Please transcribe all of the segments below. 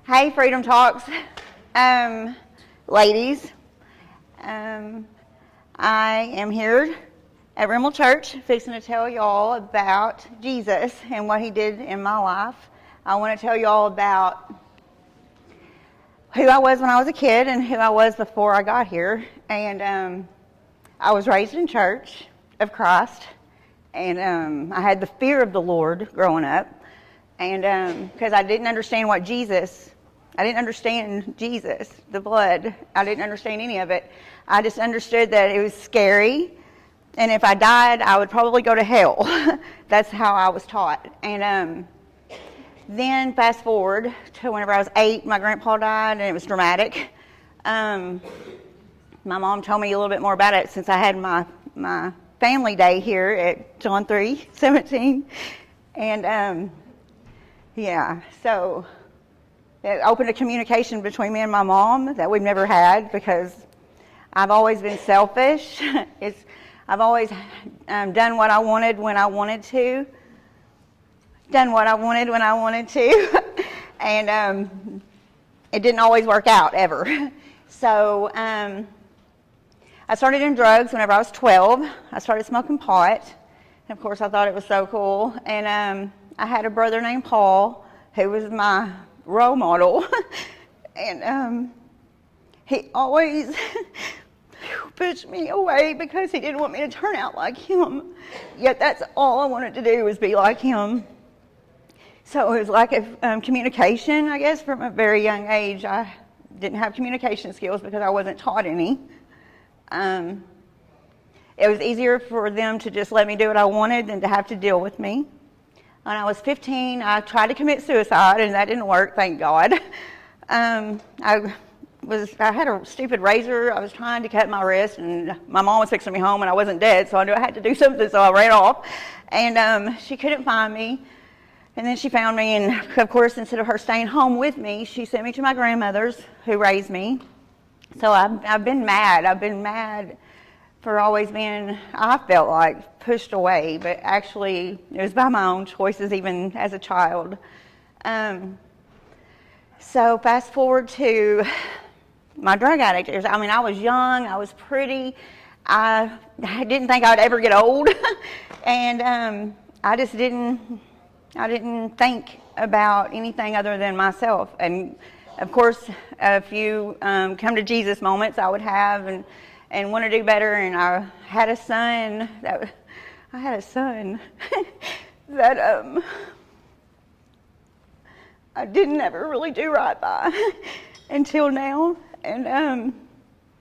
Hey, Freedom Talks, ladies. I am here at Rimmel Church, fixing to tell y'all about Jesus and what he did in my life. I want to tell y'all about who I was when I was a kid and who I was before I got here. And I was raised in church of Christ, and I had the fear of the Lord growing up. And because I didn't understand Jesus, the blood. I didn't understand any of it. I just understood that it was scary, and if I died, I would probably go to hell. That's how I was taught. And then fast forward to whenever I was 8, my grandpa died, and it was dramatic. My mom told me a little bit more about it since I had my family day here at John 3:17. And so it opened a communication between me and my mom that we've never had, because I've always been selfish. I've always done what I wanted when I wanted to. And it didn't always work out, ever. So I started in drugs whenever I was 12. I started smoking pot. And of course, I thought it was so cool. And I had a brother named Paul, who was my role model. And he always pushed me away because he didn't want me to turn out like him. Yet that's all I wanted to do, was be like him. So it was like a communication, I guess, from a very young age. I didn't have communication skills because I wasn't taught any. It was easier for them to just let me do what I wanted than to have to deal with me. When I was 15, I tried to commit suicide, and that didn't work, thank God. I had a stupid razor. I was trying to cut my wrist, and my mom was fixing me home, and I wasn't dead, so I knew I had to do something, so I ran off. And she couldn't find me. And then she found me, and of course, instead of her staying home with me, she sent me to my grandmother's, who raised me. So I've been mad. I've been mad for always being, I felt like, pushed away, but actually it was by my own choices, even as a child. So fast forward to my drug addict years. I mean, I was young, I was pretty, I didn't think I'd ever get old, and I didn't think about anything other than myself. And of course, a few come to Jesus moments I would have, and want to do better. And I had a son that I didn't ever really do right by until now. And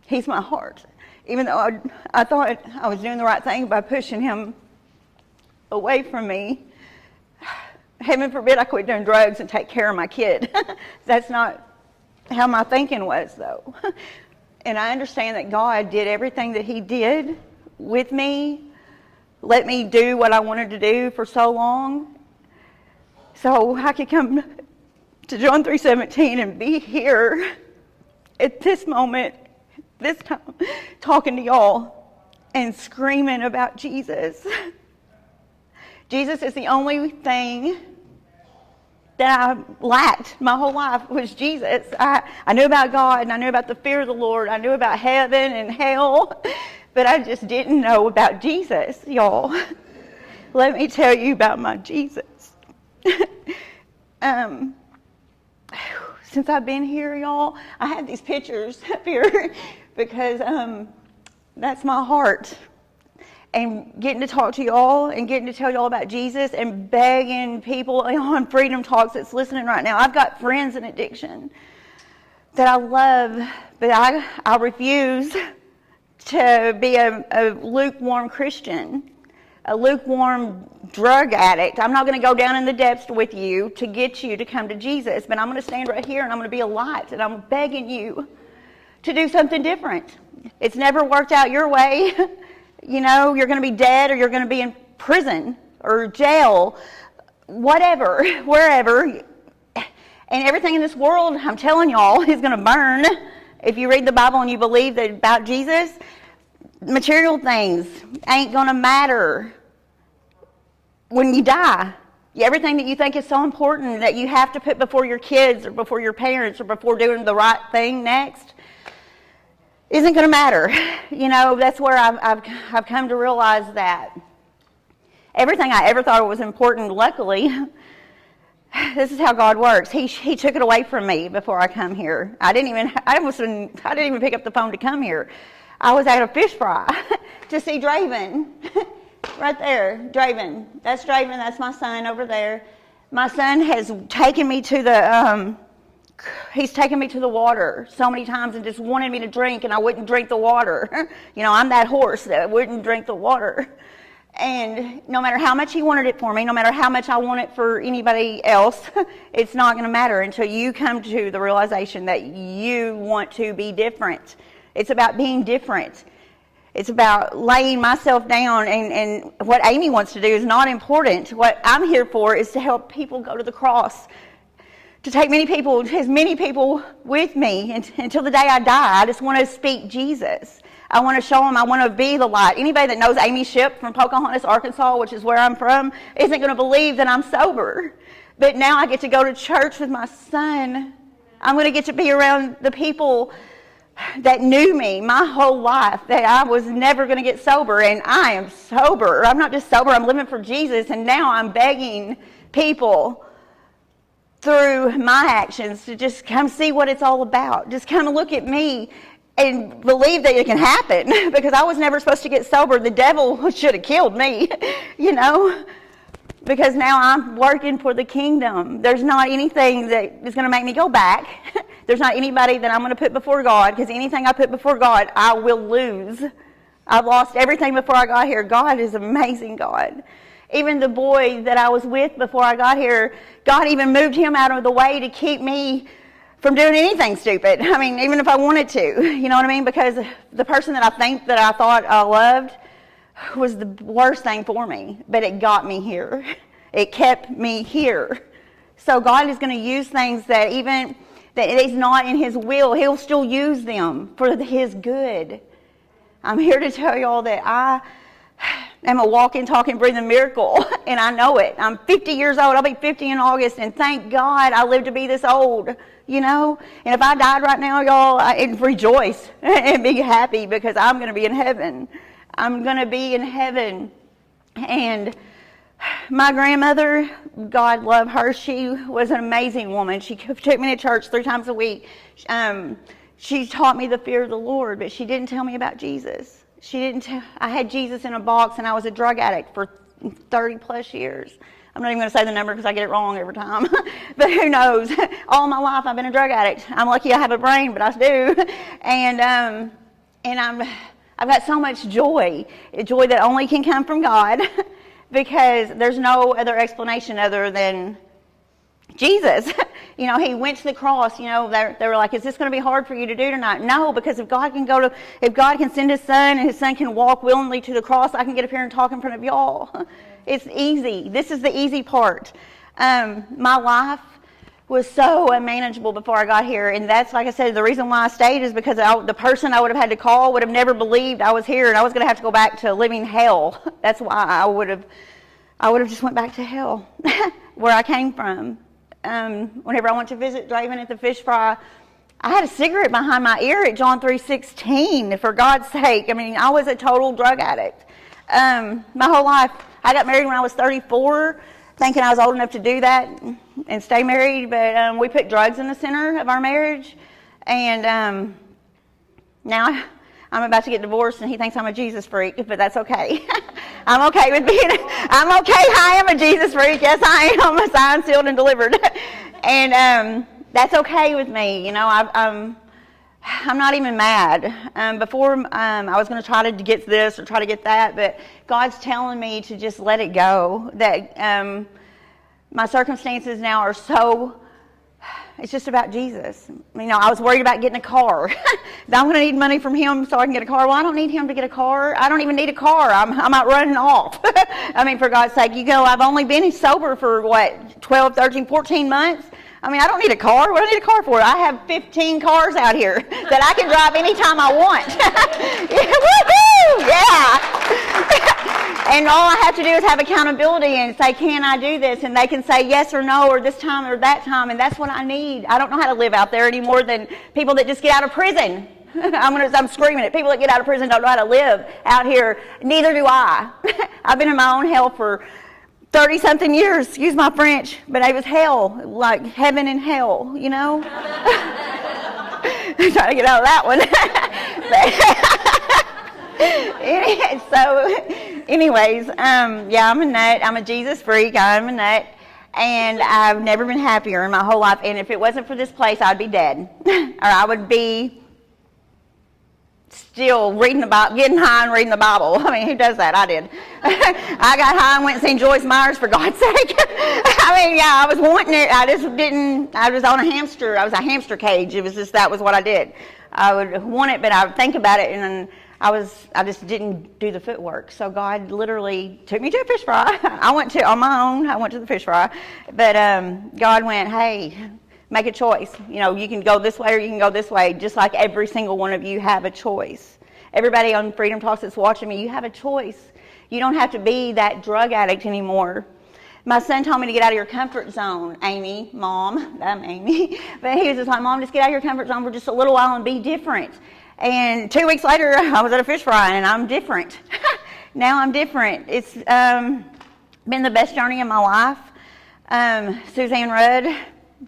he's my heart. Even though I thought I was doing the right thing by pushing him away from me, heaven forbid I quit doing drugs and take care of my kid. That's not how my thinking was, though. And I understand that God did everything that he did with me, let me do what I wanted to do for so long, so I could come to John 3:17 and be here at this moment, this time, talking to y'all and screaming about Jesus. Jesus is the only thing that I lacked my whole life, was Jesus. I knew about God, and I knew about the fear of the Lord. I knew about heaven and hell, but I just didn't know about Jesus, y'all. Let me tell you about my Jesus. Since I've been here, y'all, I have these pictures up here because that's my heart. And getting to talk to y'all and getting to tell y'all about Jesus and begging people on Freedom Talks that's listening right now. I've got friends in addiction that I love, but I refuse to be a lukewarm Christian, a lukewarm drug addict. I'm not going to go down in the depths with you to get you to come to Jesus, but I'm going to stand right here and I'm going to be a light, and I'm begging you to do something different. It's never worked out your way. You know, you're going to be dead, or you're going to be in prison or jail, whatever, wherever. And everything in this world, I'm telling y'all, is going to burn. If you read the Bible and you believe that about Jesus, material things ain't going to matter when you die. Everything that you think is so important that you have to put before your kids or before your parents or before doing the right thing next isn't going to matter. That's where I've come to realize that everything I ever thought was important, luckily, this is how God works. He took it away from me before I come here. I didn't even pick up the phone to come here. I was at a fish fry to see Draven. Right there, Draven. That's Draven. That's my son over there. My son has taken me to the he's taken me to the water so many times and just wanted me to drink, and I wouldn't drink the water. I'm that horse that wouldn't drink the water. And no matter how much he wanted it for me, no matter how much I want it for anybody else, it's not going to matter until you come to the realization that you want to be different. It's about being different. It's about laying myself down, and what Amy wants to do is not important. What I'm here for is to help people go to the cross, to take as many people with me until the day I die. I just want to speak Jesus. I want to show them I want to be the light. Anybody that knows Amy Shipp from Pocahontas, Arkansas, which is where I'm from, isn't going to believe that I'm sober. But now I get to go to church with my son. I'm going to get to be around the people that knew me my whole life, that I was never going to get sober, and I am sober. I'm not just sober, I'm living for Jesus, and now I'm begging people through my actions to just come see what it's all about. Just come and look at me and believe that it can happen, because I was never supposed to get sober. The devil should have killed me, because now I'm working for the kingdom. There's not anything that is going to make me go back. There's not anybody that I'm going to put before God, because anything I put before God, I will lose. I've lost everything before I got here. God is an amazing God. Even the boy that I was with before I got here, God even moved him out of the way to keep me from doing anything stupid. I mean, even if I wanted to, you know what I mean? Because the person that I thought I loved was the worst thing for me, but it got me here. It kept me here. So God is going to use things that even that it is not in His will. He'll still use them for His good. I'm here to tell y'all that I am a walking, talking, breathing miracle, and I know it. I'm 50 years old. I'll be 50 in August, and thank God I lived to be this old, And if I died right now, y'all, I'd rejoice and be happy, because I'm going to be in heaven. I'm going to be in heaven. And my grandmother, God love her, she was an amazing woman. She took me to church 3 times a week. She taught me the fear of the Lord, but she didn't tell me about Jesus. I had Jesus in a box, and I was a drug addict for 30 plus years. I'm not even going to say the number because I get it wrong every time. But who knows? All my life I've been a drug addict. I'm lucky I have a brain, but I do. And I've got so much joy that only can come from God, because there's no other explanation other than Jesus. He went to the cross. They were like, is this going to be hard for you to do tonight? No, because if God can send His Son, and His Son can walk willingly to the cross, I can get up here and talk in front of y'all. It's easy. This is the easy part. My life was so unmanageable before I got here, and that's, like I said, the reason why I stayed is because the person I would have had to call would have never believed I was here, and I was going to have to go back to living hell. That's why I would have just went back to hell, where I came from. Whenever I went to visit Draven at the fish fry, I had a cigarette behind my ear at John 3:16, for God's sake. I mean, I was a total drug addict. My whole life. I got married when I was 34, thinking I was old enough to do that and stay married, but we put drugs in the center of our marriage, and now I'm about to get divorced, and he thinks I'm a Jesus freak, but that's okay. I'm okay. I am a Jesus freak. Yes, I am. I'm signed, sealed, and delivered. And that's okay with me. I'm not even mad. Before I was going to try to get this or try to get that, but God's telling me to just let it go. That my circumstances now are so, it's just about Jesus. I was worried about getting a car. I'm going to need money from Him so I can get a car. Well, I don't need Him to get a car. I don't even need a car. I'm out running off. For God's sake, I've only been sober for 12, 13, 14 months. I don't need a car. What do I need a car for? I have 15 cars out here that I can drive anytime I want. Woohoo! Yeah. And all I have to do is have accountability and say, can I do this? And they can say yes or no, or this time or that time, and that's what I need. I don't know how to live out there any more than people that just get out of prison. I'm screaming at people that get out of prison don't know how to live out here. Neither do I. I've been in my own hell for 30-something years, excuse my French, but it was hell, like heaven and hell, you know? I'm trying to get out of that one. Anyways, yeah, I'm a nut. I'm a Jesus freak. I'm a nut. And I've never been happier in my whole life. And if it wasn't for this place, I'd be dead. Or I would be still reading the Bible, getting high and reading the Bible. I mean, who does that? I did. I got high and went and seen Joyce Myers, for God's sake. I mean, yeah, I was wanting it. I just didn't. I was on a hamster. I was a hamster cage. It was just, that was what I did. I would want it, but I would think about it, and I just didn't do the footwork. So God literally took me to a fish fry. I went to, on my own, I went to the fish fry. But God went, hey, make a choice. You know, you can go this way or you can go this way, just like every single one of you have a choice. Everybody on Freedom Talks that's watching me, you have a choice. You don't have to be that drug addict anymore. My son told me to get out of your comfort zone, Amy, Mom. I'm Amy. But he was just like, Mom, just get out of your comfort zone for just a little while and be different. And 2 weeks later, I was at a fish fry, and I'm different. Now I'm different. It's been the best journey of my life. Suzanne Rudd,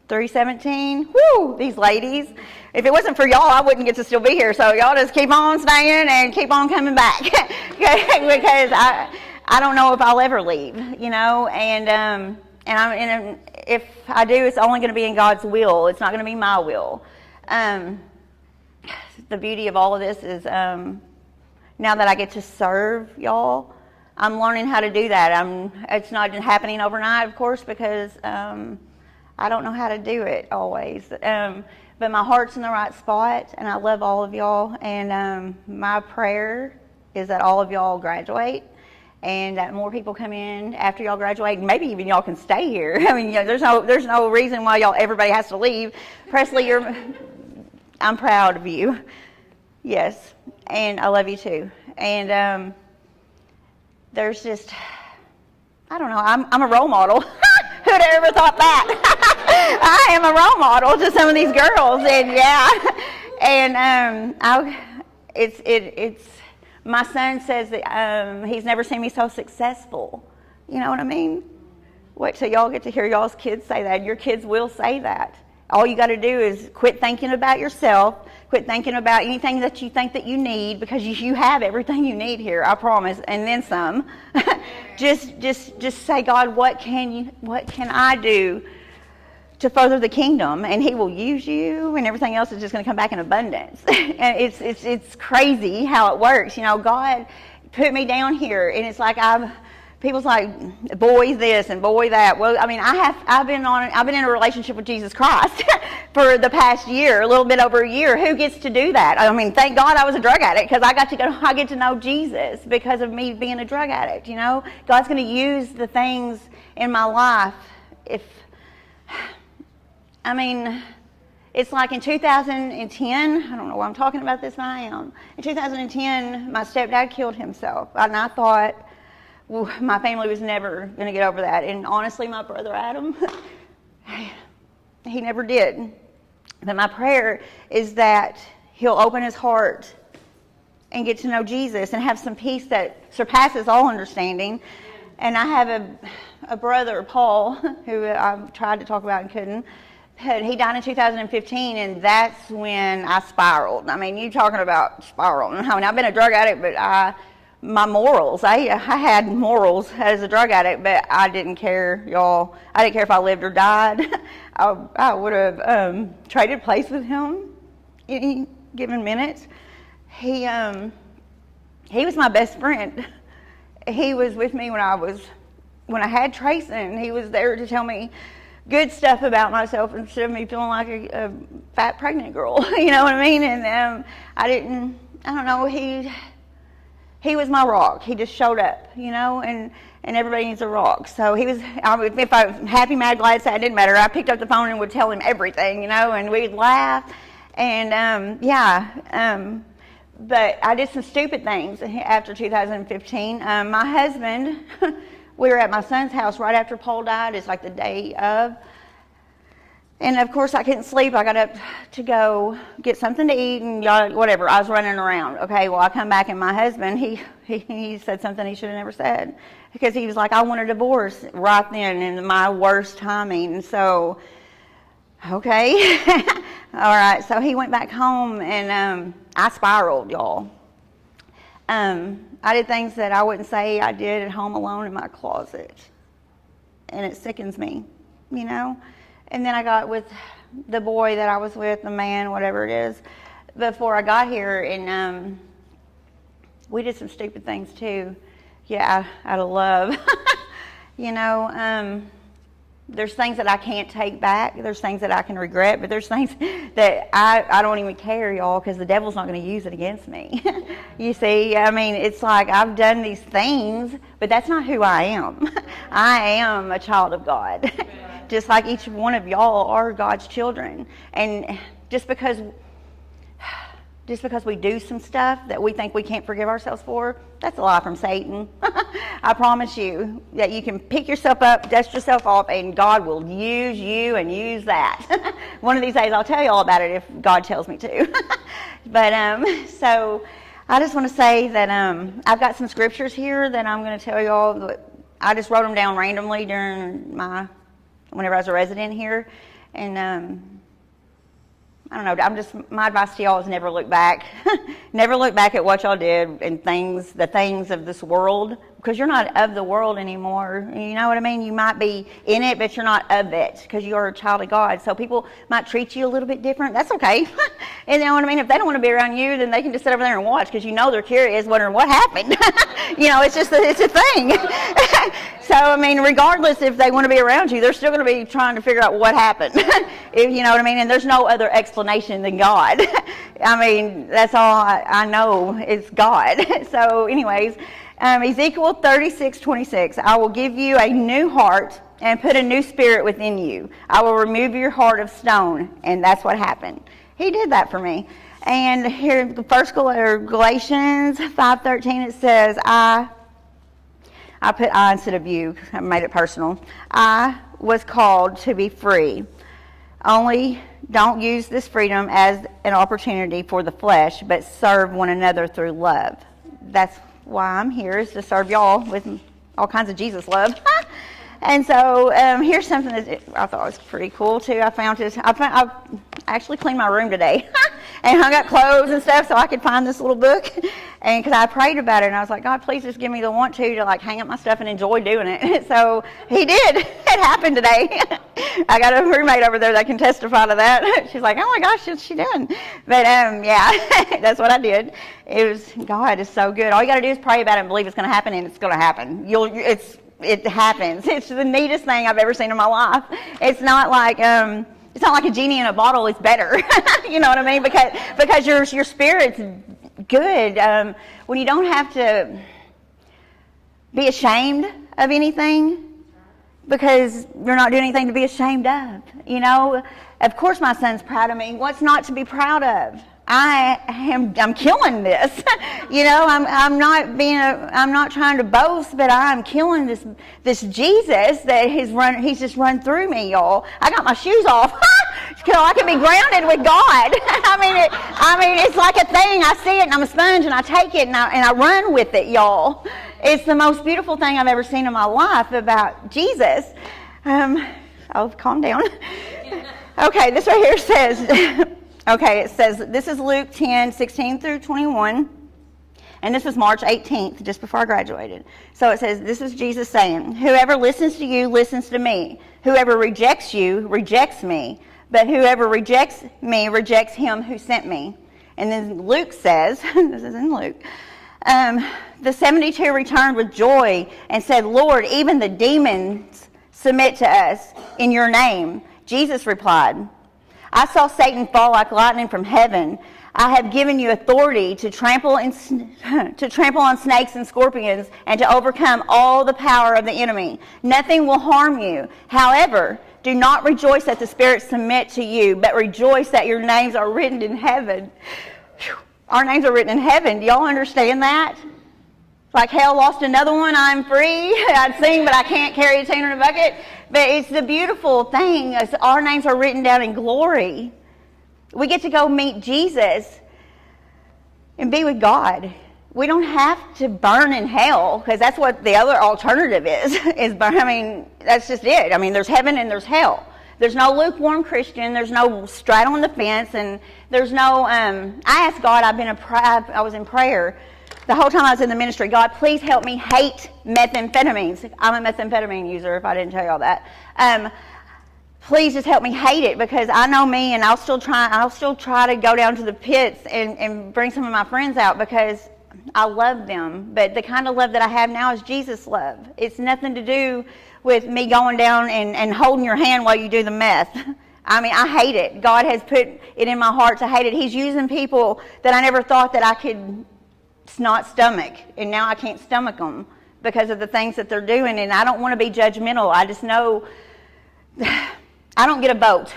317. Woo, these ladies. If it wasn't for y'all, I wouldn't get to still be here. So y'all just keep on staying and keep on coming back. Because I don't know if I'll ever leave, you know. And if I do, it's only going to be in God's will. It's not going to be my will. The beauty of all of this is now that I get to serve y'all, I'm learning how to do that. It's not happening overnight, of course, because I don't know how to do it always. But my heart's in the right spot, and I love all of y'all. And my prayer is that all of y'all graduate, and that more people come in after y'all graduate, and maybe even y'all can stay here. I mean, you know, there's no reason why everybody has to leave. Presley, I'm proud of you. Yes, and I love you too. And there's just, I don't know, I'm a role model. Who'd have ever thought that? I am a role model to some of these girls, and yeah. And it's my son says that he's never seen me so successful. You know what I mean? Wait till y'all get to hear y'all's kids say that. Your kids will say that. All you got to do is quit thinking about yourself, quit thinking about anything that you think that you need, because you have everything you need here, I promise, and then some. just say, God, what can I do to further the kingdom? And He will use you, and everything else is just going to come back in abundance. And it's crazy how it works. You know, God put me down here, and it's like people's like, boy this and boy that. Well, I mean, I've been in a relationship with Jesus Christ for the past year, a little bit over a year. Who gets to do that? I mean, thank God I was a drug addict, because I get to know Jesus because of me being a drug addict. You know, God's going to use the things in my life. It's like in 2010, I don't know why I'm talking about this, but I am. In 2010, my stepdad killed himself, and I thought, well, my family was never going to get over that. And honestly, my brother Adam, he never did. But my prayer is that he'll open his heart and get to know Jesus and have some peace that surpasses all understanding. And I have a brother, Paul, who I tried to talk about and couldn't. He died in 2015, and that's when I spiraled. I mean, you talking about spiraling. I mean, I've been a drug addict, but my morals. I had morals as a drug addict, but I didn't care, y'all. I didn't care if I lived or died. I would have traded place with him any given minute. He was my best friend. He was with me when I had Trace, and he was there to tell me good stuff about myself instead of me feeling like a fat pregnant girl. You know what I mean? And I don't know, he was my rock. He just showed up, you know, and everybody needs a rock. So if I was happy, mad, glad, sad, it didn't matter. I picked up the phone and would tell him everything, you know, and we'd laugh. And, But I did some stupid things after 2015. My husband, we were at my son's house right after Paul died. It's like the day of. And of course, I couldn't sleep. I got up to go get something to eat and whatever. I was running around. Okay, well, I come back and my husband, he said something he should have never said. Because he was like, I want a divorce right then in my worst timing. And so, okay. All right, so he went back home and I spiraled, y'all. I did things that I wouldn't say I did at home alone in my closet. And it sickens me, you know. And then I got with the boy that I was with, the man, whatever it is, before I got here. And we did some stupid things too. Yeah, out of love. You know, there's things that I can't take back. There's things that I can regret, but there's things that I don't even care, y'all, because the devil's not going to use it against me. You see, I mean, it's like I've done these things, but that's not who I am. I am a child of God, just like each one of y'all are God's children. And just because we do some stuff that we think we can't forgive ourselves for, that's a lie from Satan. I promise you that you can pick yourself up, dust yourself off, and God will use you and use that. One of these days I'll tell you all about it if God tells me to. But so I just want to say that I've got some scriptures here that I'm going to tell you all. I just wrote them down randomly whenever I was a resident here. And I don't know, my advice to y'all is never look back. Never look back at what y'all did and the things of this world, because you're not of the world anymore. You know what I mean? You might be in it, but you're not of it, because you are a child of God. So people might treat you a little bit different. That's okay. You know what I mean? If they don't want to be around you, then they can just sit over there and watch, because you know they're curious, wondering what happened. You know, it's a thing. So, I mean, regardless if they want to be around you, they're still going to be trying to figure out what happened. If you know what I mean? And there's no other explanation than God. I mean, that's all I know is God. So, anyways, Ezekiel 36:26, I will give you a new heart and put a new spirit within you. I will remove your heart of stone. And that's what happened. He did that for me. And here, the first Galatians 5:13, it says, I put I instead of you. I made it personal. I was called to be free. Only don't use this freedom as an opportunity for the flesh, but serve one another through love. That's why I'm here, is to serve y'all with all kinds of Jesus love. And so here's something that I thought was pretty cool too. I actually cleaned my room today and hung up clothes and stuff so I could find this little book. And because I prayed about it and I was like, God, please just give me the want to like hang up my stuff and enjoy doing it. So he did. It happened today. I got a roommate over there that can testify to that. She's like, oh my gosh, what's she doing? But yeah, that's what I did. God is so good. All you got to do is pray about it and believe it's going to happen, and it's going to happen. It happens. It's the neatest thing I've ever seen in my life. It's not like a genie in a bottle. It's better. You know what I mean? Because your spirit's good. When you don't have to be ashamed of anything, because you're not doing anything to be ashamed of. You know, of course my son's proud of me. What's not to be proud of? I'm killing this. You know, I'm not trying to boast, but I'm killing this Jesus that he's just run through me, y'all. I got my shoes off. So I can be grounded with God. I mean, it's like a thing. I see it and I'm a sponge and I take it and I run with it, y'all. It's the most beautiful thing I've ever seen in my life about Jesus. Calm down. Okay, this right here says, okay, it says, this is Luke 10:16 through 21. And this was March 18th, just before I graduated. So it says, this is Jesus saying, whoever listens to you listens to me. Whoever rejects you rejects me. But whoever rejects me rejects him who sent me. And then Luke says, this is in Luke, the 72 returned with joy and said, Lord, even the demons submit to us in your name. Jesus replied, I saw Satan fall like lightning from heaven. I have given you authority to trample on snakes and scorpions and to overcome all the power of the enemy. Nothing will harm you. However, do not rejoice that the spirits submit to you, but rejoice that your names are written in heaven. our names are written in heaven. Do y'all understand that? Like hell lost another one, I'm free. I'd sing, but I can't carry a tune in a bucket. But it's the beautiful thing is our names are written down in glory. We get to go meet Jesus and be with God. We don't have to burn in hell, because that's what the other alternative is burn. I mean, that's just it. I mean, there's heaven and there's hell. There's no lukewarm Christian. There's no straddle on the fence, and there's no. I asked God. I was in prayer the whole time I was in the ministry. God, please help me hate methamphetamines. I'm a methamphetamine user. If I didn't tell y'all that, please just help me hate it, because I know me, and I'll still try to go down to the pits and bring some of my friends out, because I love them. But the kind of love that I have now is Jesus' love. It's nothing to do with me going down and holding your hand while you do the meth. I mean, I hate it. God has put it in my heart to hate it. He's using people that I never thought that I could not stomach, and now I can't stomach them because of the things that they're doing. And I don't want to be judgmental. I just know I don't get a vote.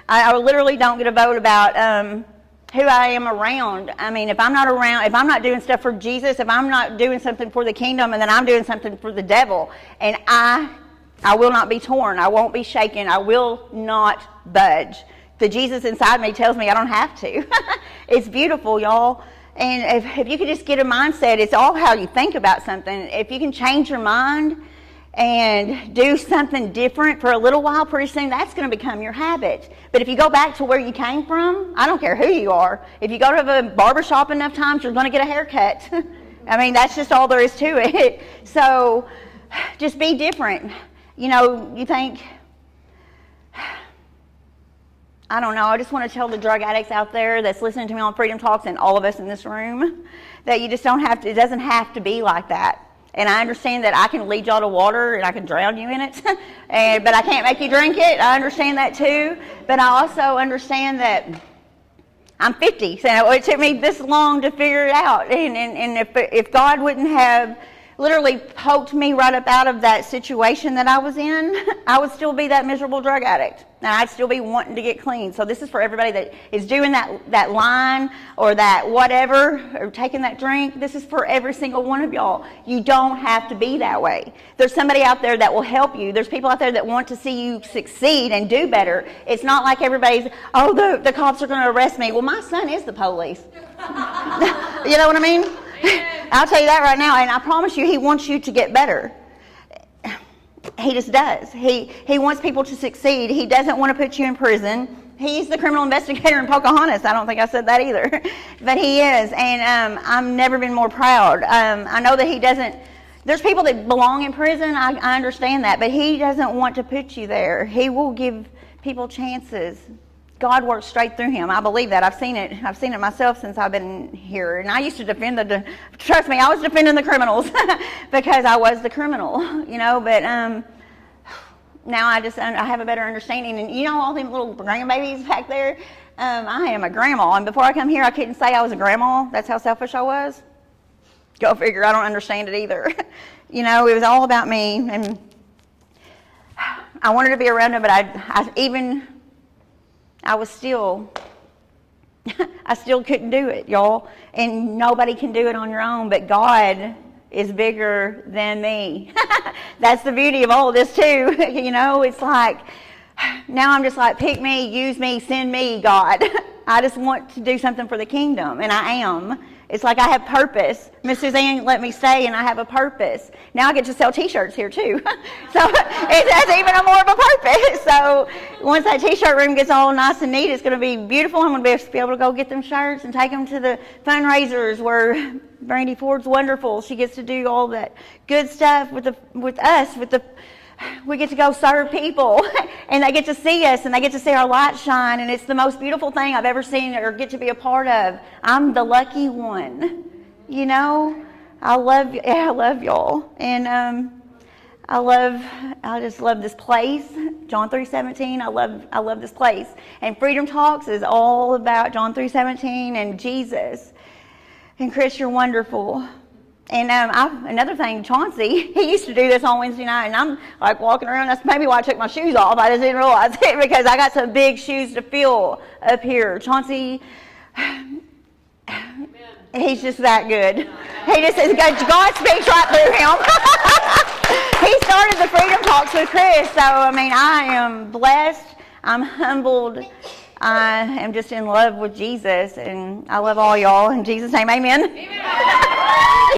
I literally don't get a vote about who I am around. I mean, if I'm not doing stuff for Jesus, if I'm not doing something for the kingdom, and then I'm doing something for the devil, and I will not be torn. I won't be shaken. I will not budge. The Jesus inside me tells me I don't have to. It's beautiful, y'all. And if you could just get a mindset, it's all how you think about something. If you can change your mind and do something different for a little while, pretty soon that's going to become your habit. But if you go back to where you came from, I don't care who you are. If you go to the barbershop enough times, you're going to get a haircut. I mean, that's just all there is to it. So just be different. You know, you think, I don't know, I just want to tell the drug addicts out there that's listening to me on Freedom Talks, and all of us in this room, that you just don't have to, it doesn't have to be like that. And I understand that I can lead y'all to water and I can drown you in it, but I can't make you drink it. I understand that too. But I also understand that I'm 50, so it took me this long to figure it out. And if God wouldn't have literally poked me right up out of that situation that I was in, I would still be that miserable drug addict. And I'd still be wanting to get clean. So this is for everybody that is doing that line or that whatever, or taking that drink. This is for every single one of y'all. You don't have to be that way. There's somebody out there that will help you. There's people out there that want to see you succeed and do better. It's not like everybody's, oh, the cops are going to arrest me. Well, my son is the police. You know what I mean? I'll tell you that right now, and I promise you, he wants you to get better. He just does. He wants people to succeed. He doesn't want to put you in prison. He's the criminal investigator in Pocahontas. I don't think I said that either, but he is, and I've never been more proud. I know that he doesn't. There's people that belong in prison. I understand that, but he doesn't want to put you there. He will give people chances. God works straight through him. I believe that. I've seen it myself since I've been here. And I used to defend trust me, I was defending the criminals because I was the criminal, you know. But now I have a better understanding. And you know, all them little grandbabies back there, I am a grandma. And before I come here, I couldn't say I was a grandma. That's how selfish I was. Go figure. I don't understand it either. You know, it was all about me. And I wanted to be around him, but I still couldn't do it, y'all. And nobody can do it on your own, but God is bigger than me. That's the beauty of all of this too. You know, it's like, now I'm just like, pick me, use me, send me, God. I just want to do something for the kingdom, and I am. It's like I have purpose. Miss Suzanne let me stay, and I have a purpose. Now I get to sell T-shirts here too. So that's even more of a purpose. So once that T-shirt room gets all nice and neat, it's going to be beautiful. I'm going to be able to go get them shirts and take them to the fundraisers where Brandy Ford's wonderful. She gets to do all that good stuff with us. We get to go serve people, and they get to see us, and they get to see our light shine, and it's the most beautiful thing I've ever seen or get to be a part of. I'm the lucky one, you know. I love y'all, and I just love this place. John 3:17. I love this place, and Freedom Talks is all about John 3:17 and Jesus. And Chris, you're wonderful. And another thing, Chauncey, he used to do this on Wednesday night, and I'm like walking around. That's maybe why I took my shoes off. I just didn't realize it because I got some big shoes to fill up here. Chauncey, He's just that good. He just says, God speaks right through him. He started the Freedom Talks with Chris, so I am blessed. I'm humbled. I am just in love with Jesus, and I love all y'all. In Jesus' name, amen. Amen.